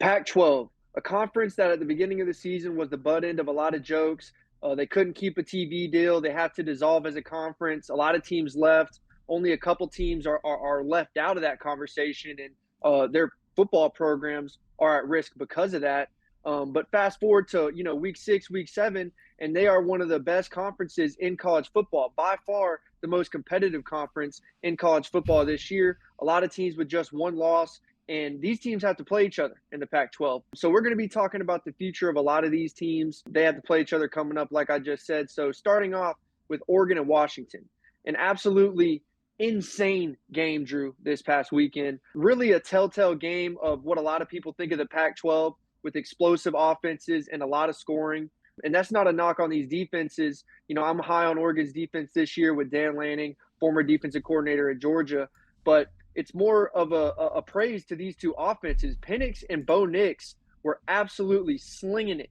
Pac-12, a conference that at the beginning of the season was the butt end of a lot of jokes. They couldn't keep a TV deal. They had to dissolve as a conference. A lot of teams left. Only a couple teams are left out of that conversation, and their football programs are at risk because of that. But fast forward to week 6, week 7, and they are one of the best conferences in college football, by far the most competitive conference in college football this year. A lot of teams with just one loss, and these teams have to play each other in the Pac-12. So we're going to be talking about the future of a lot of these teams. They have to play each other coming up, like I just said. So starting off with Oregon and Washington, an absolutely insane game, Drew, this past weekend. Really a telltale game of what a lot of people think of the Pac-12, with explosive offenses and a lot of scoring. And that's not a knock on these defenses. I'm high on Oregon's defense this year with Dan Lanning, former defensive coordinator at Georgia. But it's more of a praise to these two offenses. Penix and Bo Nix were absolutely slinging it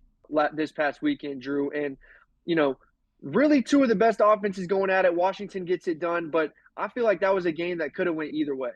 this past weekend, Drew. And, really two of the best offenses going at it. Washington gets it done, but I feel like that was a game that could have went either way.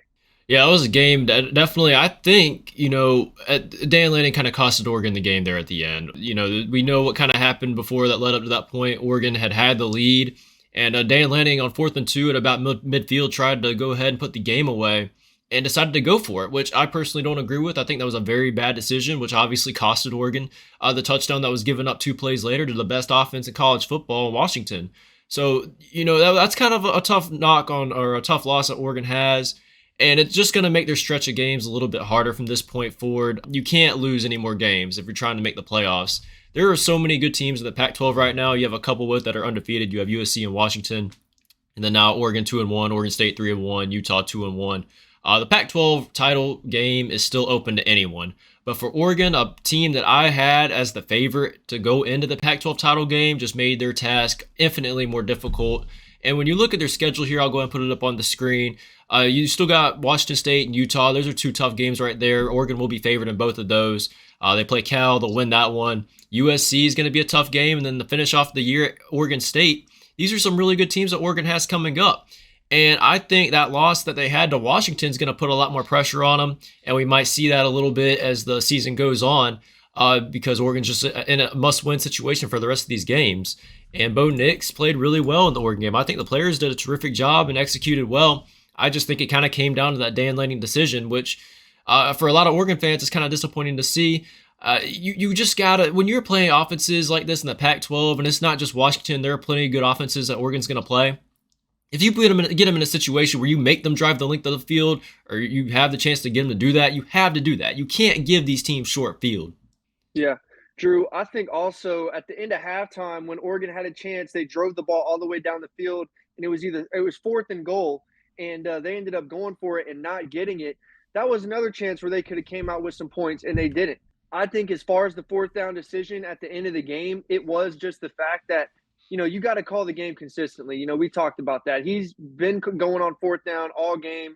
Yeah, it was a game that definitely, I think, Dan Lanning kind of costed Oregon the game there at the end. We know what kind of happened before that led up to that point. Oregon had the lead, and Dan Lanning on 4th and 2 at about midfield tried to go ahead and put the game away and decided to go for it, which I personally don't agree with. I think that was a very bad decision, which obviously costed Oregon the touchdown that was given up 2 plays later to the best offense in college football in Washington. So, that's kind of a tough knock on, or a tough loss that Oregon has. And it's just going to make their stretch of games a little bit harder from this point forward. You can't lose any more games if you're trying to make the playoffs. There are so many good teams in the Pac-12 right now. You have a couple with that are undefeated. You have USC and Washington, and then now Oregon 2-1, Oregon State 3-1, Utah 2-1. The Pac-12 title game is still open to anyone. But for Oregon, a team that I had as the favorite to go into the Pac-12 title game, just made their task infinitely more difficult. And when you look at their schedule here, I'll go ahead and put it up on the screen. You still got Washington State and Utah. Those are 2 tough games right there. Oregon will be favored in both of those. They play Cal. They'll win that one. USC is going to be a tough game. And then to finish off the year, Oregon State. These are some really good teams that Oregon has coming up. And I think that loss that they had to Washington is going to put a lot more pressure on them. And we might see that a little bit as the season goes on, because Oregon's just in a must-win situation for the rest of these games. And Bo Nix played really well in the Oregon game. I think the players did a terrific job and executed well. I just think it kind of came down to that Dan Lanning decision, which for a lot of Oregon fans is kind of disappointing to see. You just gotta, when you're playing offenses like this in the Pac-12, and it's not just Washington, there are plenty of good offenses that Oregon's going to play. If you get them in a situation where you make them drive the length of the field, or you have the chance to get them to do that, you have to do that. You can't give these teams short field. Yeah. Drew, I think also at the end of halftime, when Oregon had a chance, they drove the ball all the way down the field, and it was 4th and goal, and they ended up going for it and not getting it. That was another chance where they could have came out with some points, and they didn't. I think as far as the 4th down decision at the end of the game, it was just the fact that, you got to call the game consistently. We talked about that. He's been going on 4th down all game,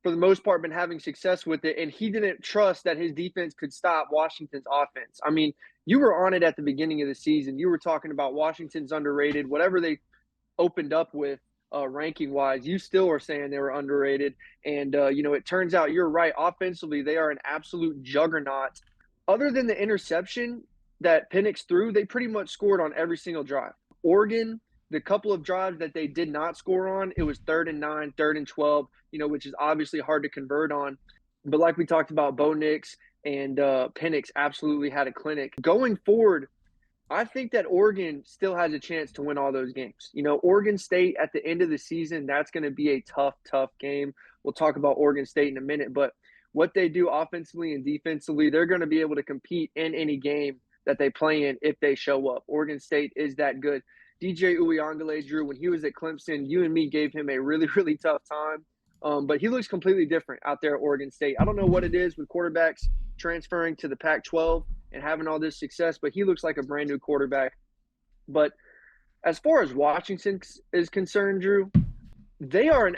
for the most part, been having success with it, and he didn't trust that his defense could stop Washington's offense. I mean, you were on it at the beginning of the season. You were talking about Washington's underrated. Whatever they opened up with ranking-wise, you still are saying they were underrated. And, it turns out you're right. Offensively, they are an absolute juggernaut. Other than the interception that Penix threw, they pretty much scored on every single drive. Oregon, the couple of drives that they did not score on, it was 3rd and 9, 3rd and 12, which is obviously hard to convert on. But like we talked about, Bo Nix and Penix absolutely had a clinic. Going forward, I think that Oregon still has a chance to win all those games. Oregon State at the end of the season, that's going to be a tough, tough game. We'll talk about Oregon State in a minute, but what they do offensively and defensively, they're going to be able to compete in any game that they play in if they show up. Oregon State is that good. DJ Uyangale, Drew, when he was at Clemson, you and me gave him a really, really tough time. But he looks completely different out there at Oregon State. I don't know what it is with quarterbacks transferring to the Pac-12 and having all this success, but he looks like a brand new quarterback. But as far as Washington is concerned, Drew, they are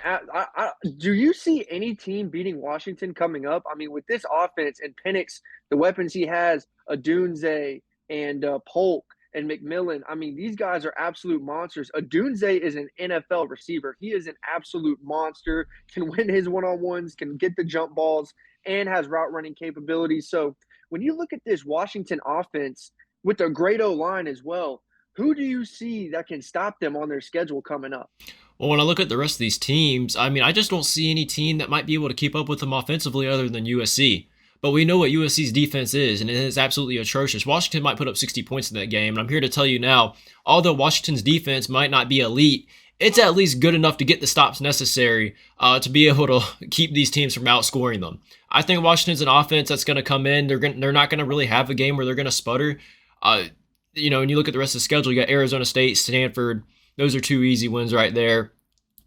do you see any team beating Washington coming up? I mean, with this offense and Penix, the weapons he has, Adunze and Polk and McMillan, I mean, these guys are absolute monsters. Adunze is an NFL receiver. He is an absolute monster, can win his one-on-ones, can get the jump balls, and has route running capabilities. So when you look at this Washington offense with a great O line as well, who do you see that can stop them on their schedule coming up? Well, when I look at the rest of these teams, I mean, I just don't see any team that might be able to keep up with them offensively other than USC. But we know what USC's defense is, and it is absolutely atrocious. Washington might put up 60 points in that game, and I'm here to tell you now, although Washington's defense might not be elite, it's at least good enough to get the stops necessary to be able to keep these teams from outscoring them. I think Washington's an offense that's going to come in. They're not going to really have a game where they're going to sputter. Uh, when you look at the rest of the schedule, you got Arizona State, Stanford. Those are two easy wins right there.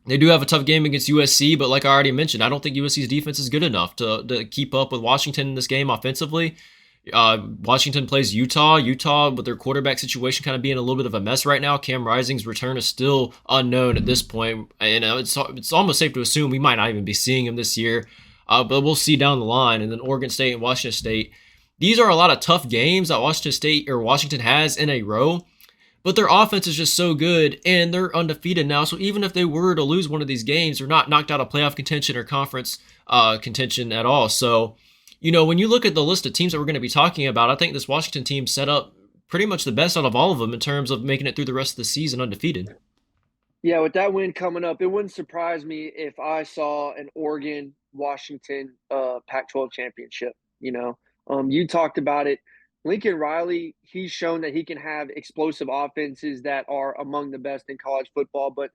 They do have a tough game against USC, but like I already mentioned, I don't think USC's defense is good enough to keep up with Washington in this game offensively. Washington plays Utah. Utah, with their quarterback situation kind of being a little bit of a mess right now. Cam Rising's return is still unknown at this point, and it's almost safe to assume we might not even be seeing him this year. But we'll see down the line. And then Oregon State and Washington State. These are a lot of tough games that Washington has in a row. But their offense is just so good, and they're undefeated now. So even if they were to lose one of these games, they're not knocked out of playoff contention or conference contention at all. So, when you look at the list of teams that we're going to be talking about, I think this Washington team set up pretty much the best out of all of them in terms of making it through the rest of the season undefeated. Yeah, with that win coming up, it wouldn't surprise me if I saw an Oregon Washington Pac-12 championship. You talked about it. Lincoln Riley, he's shown that he can have explosive offenses that are among the best in college football, but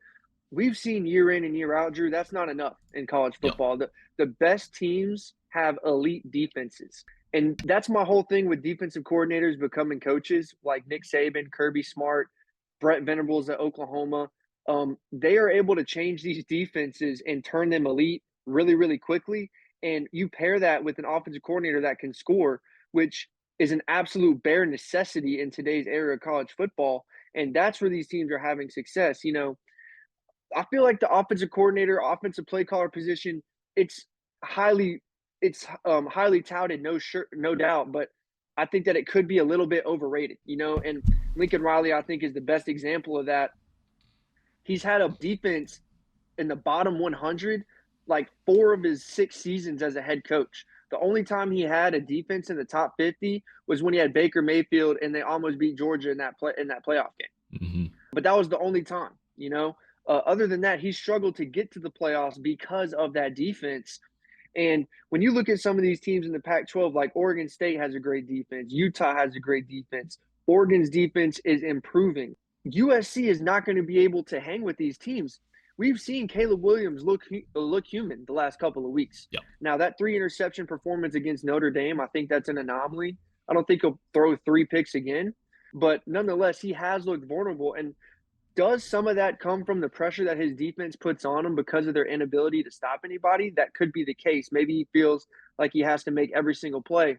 we've seen year in and year out, Drew, that's not enough in college Yep. football. The best teams have elite defenses. And that's my whole thing with defensive coordinators becoming coaches like Nick Saban, Kirby Smart, Brett Venables at Oklahoma. They are able to change these defenses and turn them elite really, really quickly. And you pair that with an offensive coordinator that can score, which is an absolute bare necessity in today's era of college football. And that's where these teams are having success. I feel like the offensive coordinator, offensive play caller position, it's highly highly touted, no doubt, but I think that it could be a little bit overrated, and Lincoln Riley, I think, is the best example of that. He's had a defense in the bottom 100 like 4 of his 6 seasons as a head coach. The only time he had a defense in the top 50 was when he had Baker Mayfield and they almost beat Georgia in that playoff game. Mm-hmm. But that was the only time, Other than that, he struggled to get to the playoffs because of that defense. And when you look at some of these teams in the Pac-12, like Oregon State has a great defense, Utah has a great defense, Oregon's defense is improving. USC is not going to be able to hang with these teams. We've seen Caleb Williams look human the last couple of weeks. Yep. Now, that 3-interception performance against Notre Dame, I think that's an anomaly. I don't think he'll throw 3 picks again. But nonetheless, he has looked vulnerable. And does some of that come from the pressure that his defense puts on him because of their inability to stop anybody? That could be the case. Maybe he feels like he has to make every single play,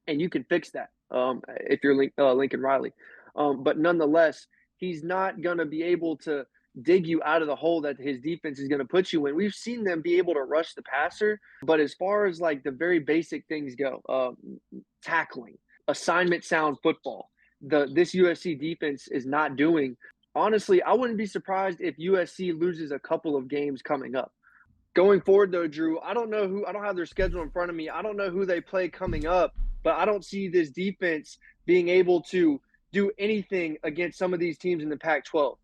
and you can fix that if you're Lincoln Riley. But nonetheless, he's not going to be able to dig you out of the hole that his defense is going to put you in. We've seen them be able to rush the passer, but as far as like the very basic things go, tackling, assignment sound football, this USC defense is not doing. Honestly, I wouldn't be surprised if USC loses a couple of games coming up. Going forward, though, Drew, I don't have their schedule in front of me. I don't know who they play coming up, but I don't see this defense being able to do anything against some of these teams in the Pac-12.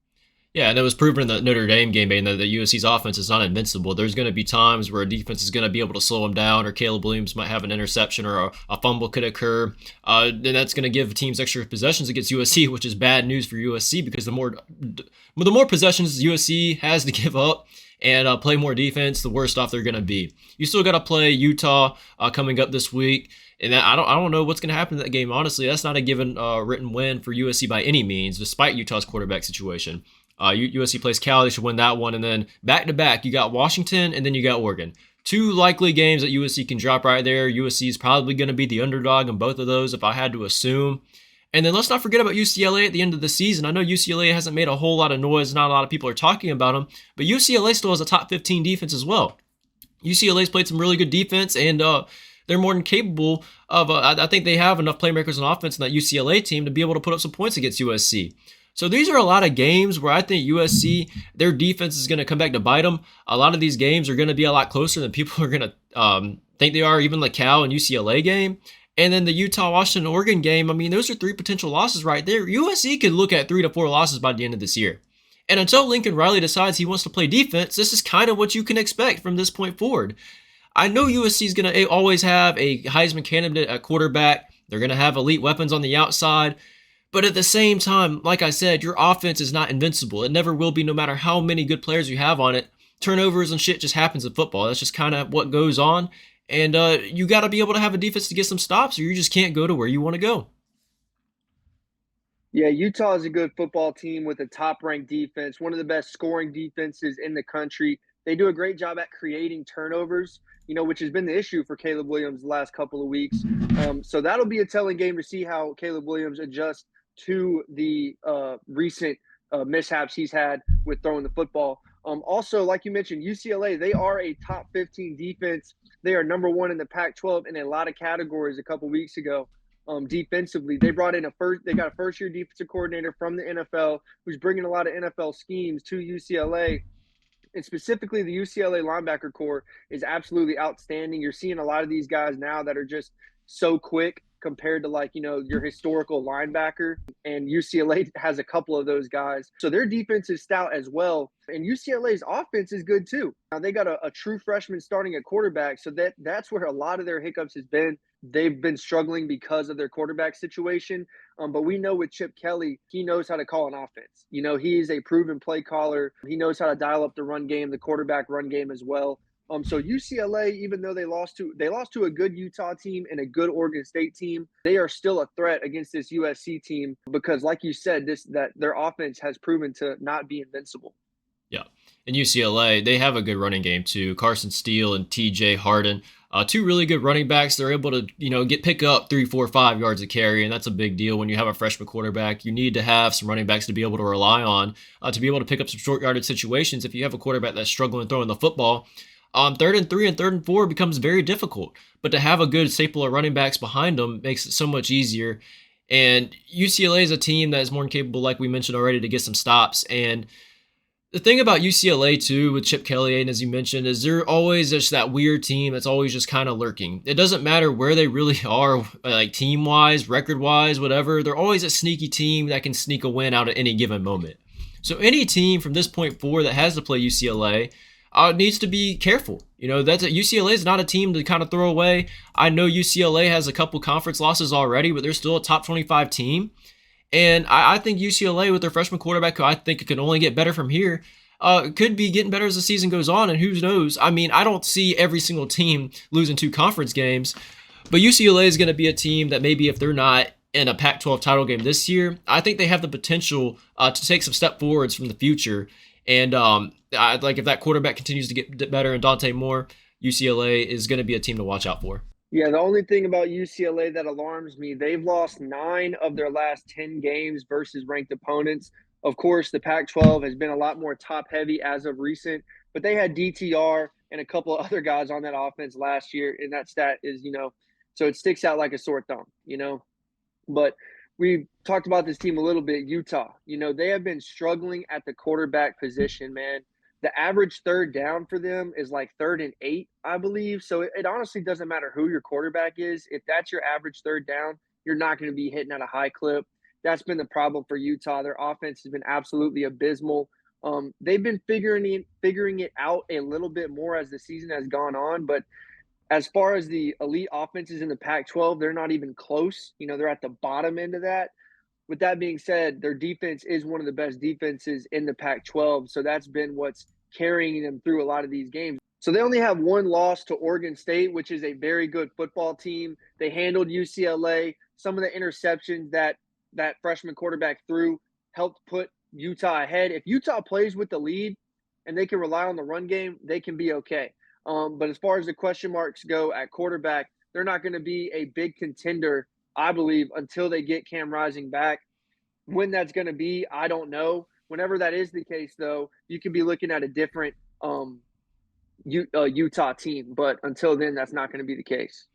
Yeah, and it was proven in the Notre Dame game, that the USC's offense is not invincible. There's going to be times where a defense is going to be able to slow them down, or Caleb Williams might have an interception, or a fumble could occur. And that's going to give teams extra possessions against USC, which is bad news for USC because the more possessions USC has to give up and play more defense, the worse off they're going to be. You still got to play Utah coming up this week. And I don't know what's going to happen in that game. Honestly, that's not a given written win for USC by any means, despite Utah's quarterback situation. USC plays Cal. They should win that one. And then back-to-back, you got Washington and then you got Oregon. 2 likely games that USC can drop right there. USC is probably going to be the underdog in both of those if I had to assume. And then let's not forget about UCLA at the end of the season. I know UCLA hasn't made a whole lot of noise. Not a lot of people are talking about them. But UCLA still has a top 15 defense as well. UCLA's played some really good defense, and they're more than capable of, I think they have enough playmakers on offense in that UCLA team to be able to put up some points against USC. So these are a lot of games where I think USC, their defense is going to come back to bite them. A lot of these games are going to be a lot closer than people are going to think they are, even the Cal and UCLA game. And then the Utah, Washington, Oregon game, I mean, those are three potential losses right there. USC could look at 3 to 4 losses by the end of this year. And until Lincoln Riley decides he wants to play defense, this is kind of what you can expect from this point forward. I know USC is going to always have a Heisman candidate at quarterback. They're going to have elite weapons on the outside. But at the same time, like I said, your offense is not invincible. It never will be, no matter how many good players you have on it. Turnovers and shit just happens in football. That's just kind of what goes on. And you got to be able to have a defense to get some stops, or you just can't go to where you want to go. Yeah, Utah is a good football team with a top-ranked defense, one of the best scoring defenses in the country. They do a great job at creating turnovers, which has been the issue for Caleb Williams the last couple of weeks. So that'll be a telling game to see how Caleb Williams adjusts to the recent mishaps he's had with throwing the football. Also, like you mentioned, UCLA, they are a top 15 defense. They are number one in the Pac-12 in a lot of categories a couple weeks ago. Defensively, they got a first-year defensive coordinator from the NFL who's bringing a lot of NFL schemes to UCLA. And specifically, the UCLA linebacker core is absolutely outstanding. You're seeing a lot of these guys now that are just so quick compared to your historical linebacker. And UCLA has a couple of those guys. So their defense is stout as well. And UCLA's offense is good too. Now they got a true freshman starting at quarterback. So that's where a lot of their hiccups has been. They've been struggling because of their quarterback situation. But we know with Chip Kelly, he knows how to call an offense. He is a proven play caller. He knows how to dial up the run game, the quarterback run game as well. So UCLA, even though they lost to a good Utah team and a good Oregon State team, they are still a threat against this USC team because, like you said, that their offense has proven to not be invincible. Yeah. In UCLA, they have a good running game too. Carson Steele and TJ Harden, two really good running backs. They're able to, pick up 3, 4, 5 yards of carry, and that's a big deal when you have a freshman quarterback. You need to have some running backs to be able to rely on, to be able to pick up some short yardage situations. If you have a quarterback that's struggling throwing the football, 3rd and 3 and 3rd and 4 becomes very difficult. But to have a good staple of running backs behind them makes it so much easier. And UCLA is a team that is more than capable, like we mentioned already, to get some stops. And the thing about UCLA too, with Chip Kelly, and as you mentioned, is they're always just that weird team that's always just kind of lurking. It doesn't matter where they really are, like team-wise, record-wise, whatever. They're always a sneaky team that can sneak a win out at any given moment. So any team from this point forward that has to play UCLA needs to be careful. UCLA is not a team to kind of throw away. I know UCLA has a couple conference losses already, but they're still a top 25 team. And I think UCLA, with their freshman quarterback, who I think it can only get better from here, could be getting better as the season goes on. And who knows? I mean, I don't see every single team losing 2 conference games, but UCLA is going to be a team that maybe if they're not in a Pac-12 title game this year, I think they have the potential to take some step forwards from the future. And if that quarterback continues to get better and Dante Moore, UCLA is going to be a team to watch out for. Yeah, the only thing about UCLA that alarms me, they've lost 9 of their last 10 games versus ranked opponents. Of course, the Pac-12 has been a lot more top-heavy as of recent, but they had DTR and a couple of other guys on that offense last year, and that stat is, so it sticks out like a sore thumb, But we talked about this team a little bit, Utah. They have been struggling at the quarterback position, man. The average 3rd down for them is like 3rd and 8, I believe. So it honestly doesn't matter who your quarterback is. If that's your average 3rd down, you're not going to be hitting at a high clip. That's been the problem for Utah. Their offense has been absolutely abysmal. They've been figuring it out a little bit more as the season has gone on. But as far as the elite offenses in the Pac-12, they're not even close. They're at the bottom end of that. With that being said, their defense is one of the best defenses in the Pac-12. So that's been what's carrying them through a lot of these games. So they only have 1 loss to Oregon State, which is a very good football team. They handled UCLA. Some of the interceptions that freshman quarterback threw helped put Utah ahead. If Utah plays with the lead and they can rely on the run game, they can be okay. But as far as the question marks go at quarterback, they're not going to be a big contender, I believe, until they get Cam Rising back. When that's going to be, I don't know. Whenever that is the case, though, you could be looking at a different Utah team. But until then, that's not going to be the case.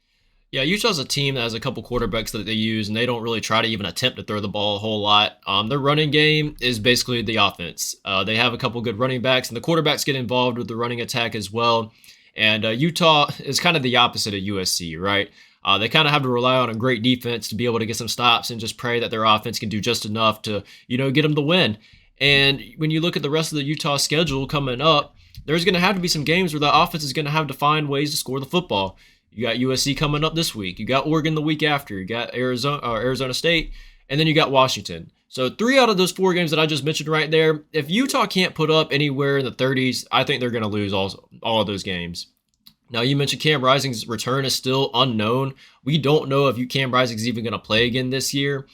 Yeah, Utah's a team that has a couple quarterbacks that they use, and they don't really try to even attempt to throw the ball a whole lot. Their running game is basically the offense. They have a couple good running backs, and the quarterbacks get involved with the running attack as well. And Utah is kind of the opposite of USC, right? They kind of have to rely on a great defense to be able to get some stops and just pray that their offense can do just enough to, get them the win. And when you look at the rest of the Utah schedule coming up, there's going to have to be some games where the offense is going to have to find ways to score the football. You got USC coming up this week. You got Oregon the week after. You got Arizona State, and then you got Washington. So 3 out of those 4 games that I just mentioned right there, if Utah can't put up anywhere in the 30s, I think they're going to lose all of those games. Now, you mentioned Cam Rising's return is still unknown. We don't know if Cam Rising's even going to play again this year.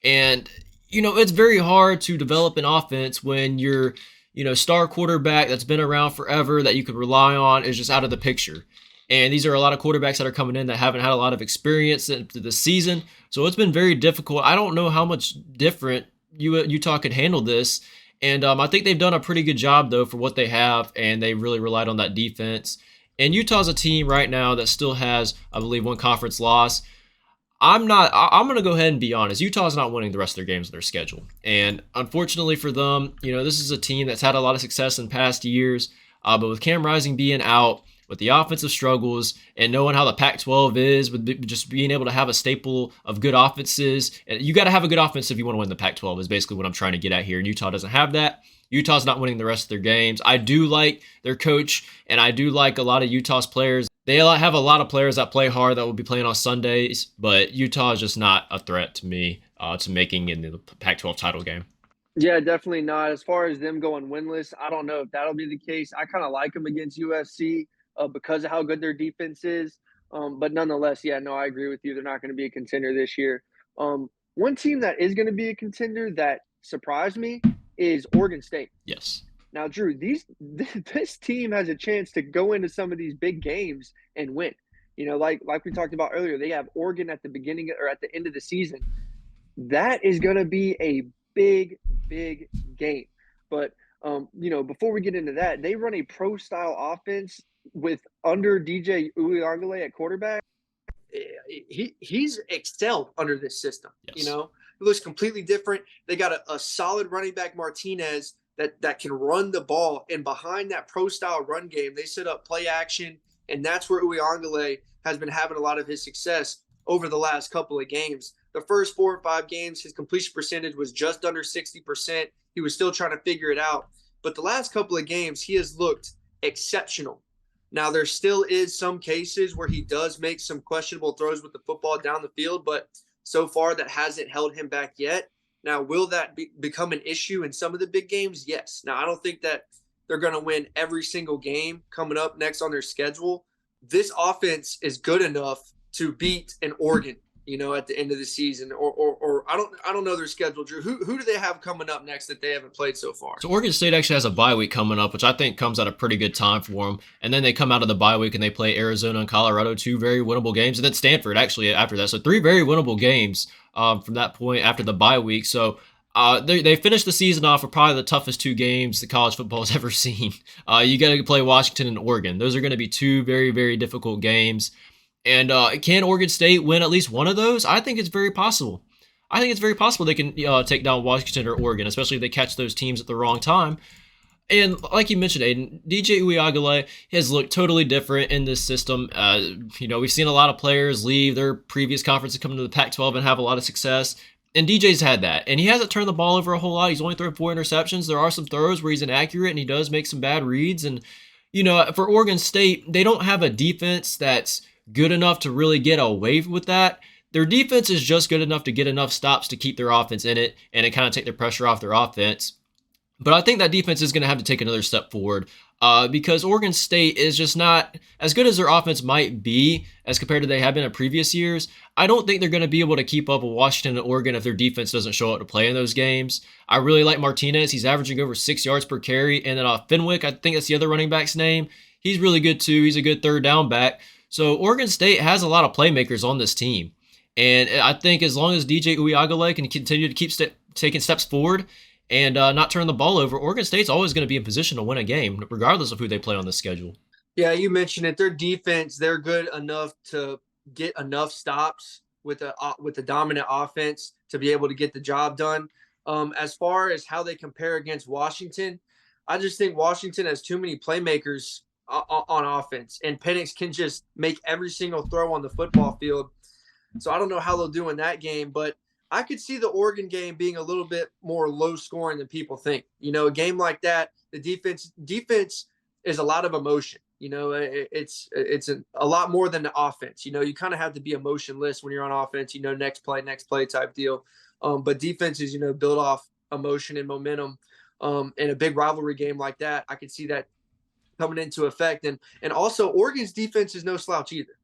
And, it's very hard to develop an offense when your, star quarterback that's been around forever that you could rely on is just out of the picture. And these are a lot of quarterbacks that are coming in that haven't had a lot of experience into the season. So it's been very difficult. I don't know how much different Utah could handle this. And I think they've done a pretty good job, though, for what they have. And they really relied on that defense. And Utah's a team right now that still has, I believe, 1 conference loss. I'm going to go ahead and be honest. Utah's not winning the rest of their games on their schedule. And unfortunately for them, this is a team that's had a lot of success in past years. But with Cam Rising being out, with the offensive struggles, and knowing how the Pac-12 is, with just being able to have a staple of good offenses, and you got to have a good offense if you want to win the Pac-12 is basically what I'm trying to get at here. And Utah doesn't have that. Utah's not winning the rest of their games. I do like their coach, and I do like a lot of Utah's players. They have a lot of players that play hard that will be playing on Sundays, but Utah is just not a threat to me to making in the Pac-12 title game. Yeah, definitely not. As far as them going winless, I don't know if that'll be the case. I kind of like them against USC because of how good their defense is. But nonetheless, yeah, no, I agree with you. They're not going to be a contender this year. One team that is going to be a contender that surprised me is Oregon State. Yes. Now, Drew, this team has a chance to go into some of these big games and win. Like we talked about earlier, they have Oregon at the beginning or at the end of the season. That is going to be a big, big game. But before we get into that, they run a pro-style offense with under DJ Uiagalelei at quarterback. He's excelled under this system. Yes. It looks completely different. They got a solid running back, Martinez, that can run the ball. And behind that pro-style run game, they set up play action, and that's where Uiagalelei has been having a lot of his success over the last couple of games. The first 4 or 5 games, his completion percentage was just under 60%. He was still trying to figure it out. But the last couple of games, he has looked exceptional. Now, there still is some cases where he does make some questionable throws with the football down the field, but so far that hasn't held him back yet. Now, will that become an issue in some of the big games? Yes. Now, I don't think that they're going to win every single game coming up next on their schedule. This offense is good enough to beat an Oregon, at the end of the season, or I don't know their schedule, Drew. Who do they have coming up next that they haven't played so far? So Oregon State actually has a bye week coming up, which I think comes at a pretty good time for them. And then they come out of the bye week and they play Arizona and Colorado, 2 very winnable games, and then Stanford actually after that. So 3 very winnable games from that point after the bye week. So they finished the season off with probably the toughest 2 games that college football has ever seen. You got to play Washington and Oregon. Those are going to be 2 very, very difficult games. And can Oregon State win at least one of those? I think it's very possible. I think it's very possible they can take down Washington or Oregon, especially if they catch those teams at the wrong time. And like you mentioned, Aiden, DJ Uiagalelei has looked totally different in this system. We've seen a lot of players leave their previous conference and come to the Pac-12 and have a lot of success. And DJ's had that. And he hasn't turned the ball over a whole lot. He's only thrown 4 interceptions. There are some throws where he's inaccurate and he does make some bad reads. And, for Oregon State, they don't have a defense that's good enough to really get away with that. Their defense is just good enough to get enough stops to keep their offense in it and to kind of take the pressure off their offense. But I think that defense is going to have to take another step forward because Oregon State is just not as good as their offense might be as compared to they have been in previous years. I don't think they're going to be able to keep up with Washington and Oregon if their defense doesn't show up to play in those games. I really like Martinez. He's averaging over 6 yards per carry. And then Fenwick, I think that's the other running back's name. He's really good too. He's a good 3rd down back. So Oregon State has a lot of playmakers on this team. And I think as long as DJ Uiagalelei can continue to keep taking steps forward and not turn the ball over, Oregon State's always going to be in position to win a game, regardless of who they play on the schedule. Yeah, you mentioned it. Their defense, they're good enough to get enough stops with a dominant offense to be able to get the job done. As far as how they compare against Washington, I just think Washington has too many playmakers on offense, and Penix can just make every single throw on the football field. So I don't know how they'll do in that game, but I could see the Oregon game being a little bit more low scoring than people think. A game like that, the defense is a lot of emotion. It's a lot more than the offense. You kind of have to be emotionless when you're on offense. Next play type deal. But defenses, build off emotion and momentum. In a big rivalry game like that, I could see that coming into effect. And also Oregon's defense is no slouch either.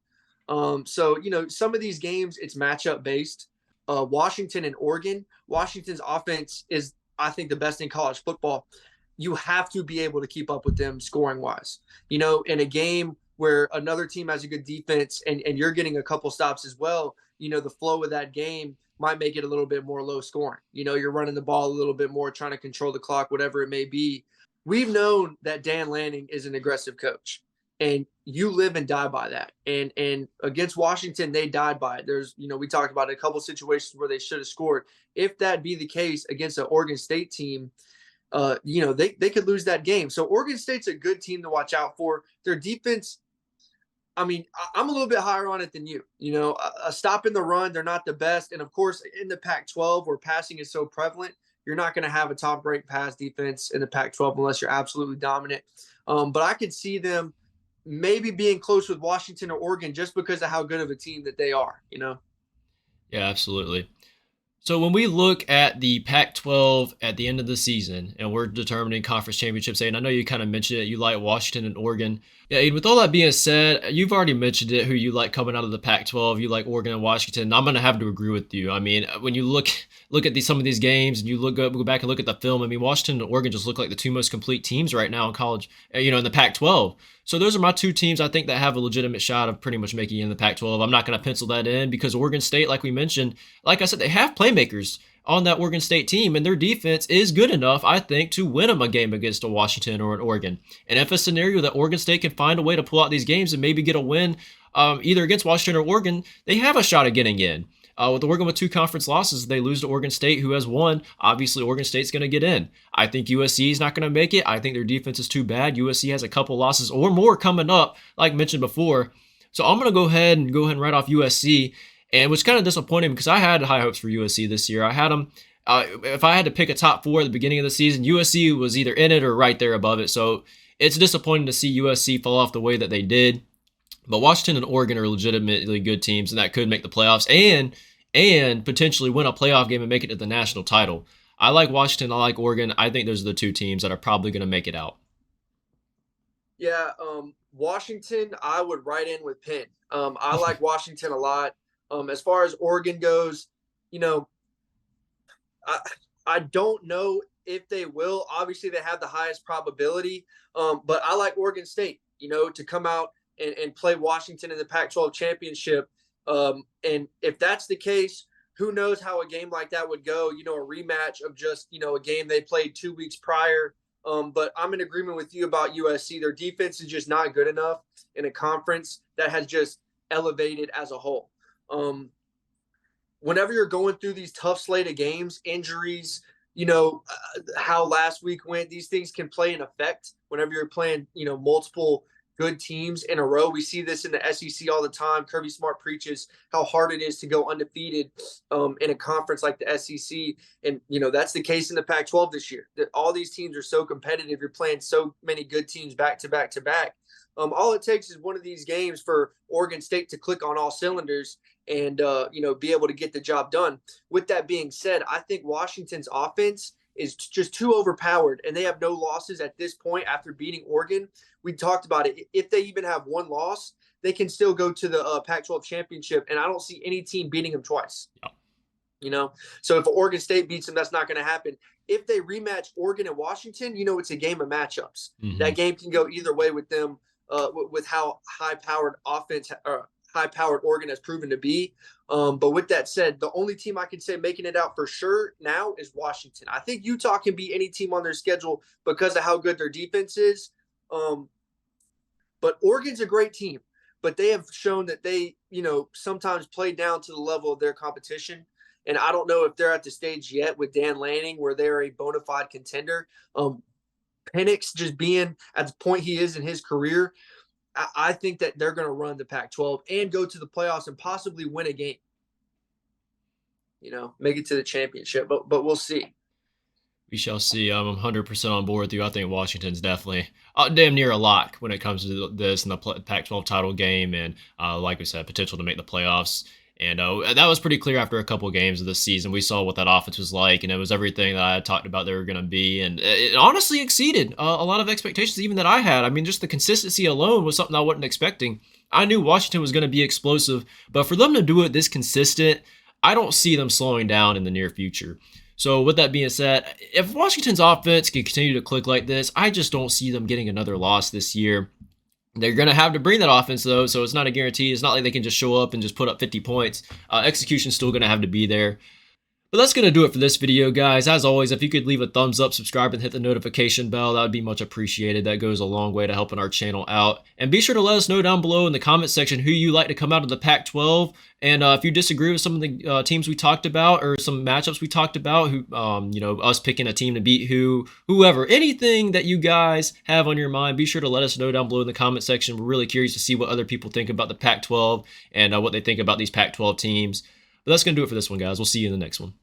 So some of these games it's matchup based. Washington and Oregon. Washington's offense is, I think, the best in college football. You have to be able to keep up with them scoring wise. In a game where another team has a good defense and you're getting a couple stops as well, the flow of that game might make it a little bit more low scoring. You're running the ball a little bit more, trying to control the clock, whatever it may be. We've known that Dan Lanning is an aggressive coach, and you live and die by that. And against Washington, they died by it. We talked about a couple situations where they should have scored. If that be the case against an Oregon State team, they could lose that game. So Oregon State's a good team to watch out for. Their defense, I mean, I'm a little bit higher on it than you. A stop in the run, they're not the best. And of course, in the Pac-12 where passing is so prevalent, you're not going to have a top-ranked pass defense in the Pac-12 unless you're absolutely dominant. But I could see them maybe being close with Washington or Oregon just because of how good of a team that they are. Yeah, absolutely. So when we look at the Pac-12 at the end of the season, and we're determining conference championships, and I know you kind of mentioned it, you like Washington and Oregon. Yeah, and with all that being said, you've already mentioned it, who you like coming out of the Pac-12. You like Oregon and Washington. I'm going to have to agree with you. I mean, when you look at some of these games, and you go back and look at the film, I mean, Washington and Oregon just look like the two most complete teams right now in college, in the Pac-12. So those are my two teams I think that have a legitimate shot of pretty much making it in the Pac-12. I'm not going to pencil that in because Oregon State, like we mentioned, like I said, they have playmakers on that Oregon State team, and their defense is good enough, I think, to win them a game against a Washington or an Oregon. And if a scenario that Oregon State can find a way to pull out these games and maybe get a win either against Washington or Oregon, they have a shot at getting in. With Oregon with 2 conference losses, they lose to Oregon State, who has 1. Obviously, Oregon State's going to get in. I think USC is not going to make it. I think their defense is too bad. USC has a couple losses or more coming up, like mentioned before. So I'm going to go ahead and write off USC, and which kind of disappointing because I had high hopes for USC this year. I had them. If I had to pick a top 4 at the beginning of the season, USC was either in it or right there above it. So it's disappointing to see USC fall off the way that they did. But Washington and Oregon are legitimately good teams, and that could make the playoffs and potentially win a playoff game and make it to the national title. I like Washington. I like Oregon. I think those are the 2 teams that are probably going to make it out. Yeah, Washington, I would write in with Penn. I like Washington a lot. As far as Oregon goes, I don't know if they will. Obviously, they have the highest probability, but I like Oregon State, to come out and play Washington in the Pac-12 championship. And if that's the case, who knows how a game like that would go, a rematch of just, a game they played 2 weeks prior. But I'm in agreement with you about USC. Their defense is just not good enough in a conference that has just elevated as a whole. Whenever you're going through these tough slate of games, injuries, how last week went, these things can play an effect whenever you're playing, multiple good teams in a row. We see this in the SEC all the time. Kirby Smart preaches how hard it is to go undefeated in a conference like the SEC. And, that's the case in the Pac-12 this year. That all these teams are so competitive. You're playing so many good teams back to back to back. All it takes is one of these games for Oregon State to click on all cylinders and, be able to get the job done. With that being said, I think Washington's offense is just too overpowered, and they have no losses at this point after beating Oregon. We talked about it. If they even have 1 loss, they can still go to the Pac-12 championship, and I don't see any team beating them twice. Yeah. So if Oregon State beats them, that's not going to happen. If they rematch Oregon and Washington, it's a game of matchups. Mm-hmm. That game can go either way with them, with how high-powered offense high-powered Oregon has proven to be. But with that said, the only team I can say making it out for sure now is Washington. I think Utah can beat any team on their schedule because of how good their defense is. But Oregon's a great team, but they have shown that they, sometimes play down to the level of their competition. And I don't know if they're at the stage yet with Dan Lanning where they're a bona fide contender. Penix just being at the point he is in his career, I think that they're going to run the Pac-12 and go to the playoffs and possibly win a game. make it to the championship. But we'll see. We shall see. I'm 100% on board with you. I think Washington's definitely damn near a lock when it comes to this and the Pac-12 title game, and like we said, potential to make the playoffs. And that was pretty clear after a couple of games of this season. We saw what that offense was like, and it was everything that I had talked about they were going to be. And it honestly exceeded a lot of expectations, even that I had. I mean, just the consistency alone was something I wasn't expecting. I knew Washington was going to be explosive, but for them to do it this consistent, I don't see them slowing down in the near future. So with that being said, if Washington's offense can continue to click like this, I just don't see them getting another loss this year. They're going to have to bring that offense, though, so it's not a guarantee. It's not like they can just show up and just put up 50 points. Execution's still going to have to be there. But that's going to do it for this video, guys. As always, if you could leave a thumbs up, subscribe, and hit the notification bell, that would be much appreciated. That goes a long way to helping our channel out. And be sure to let us know down below in the comment section who you like to come out of the Pac-12. And if you disagree with some of the teams we talked about or some matchups we talked about, who, us picking a team to beat whoever, anything that you guys have on your mind, be sure to let us know down below in the comment section. We're really curious to see what other people think about the Pac-12 and what they think about these Pac-12 teams. But that's going to do it for this one, guys. We'll see you in the next one.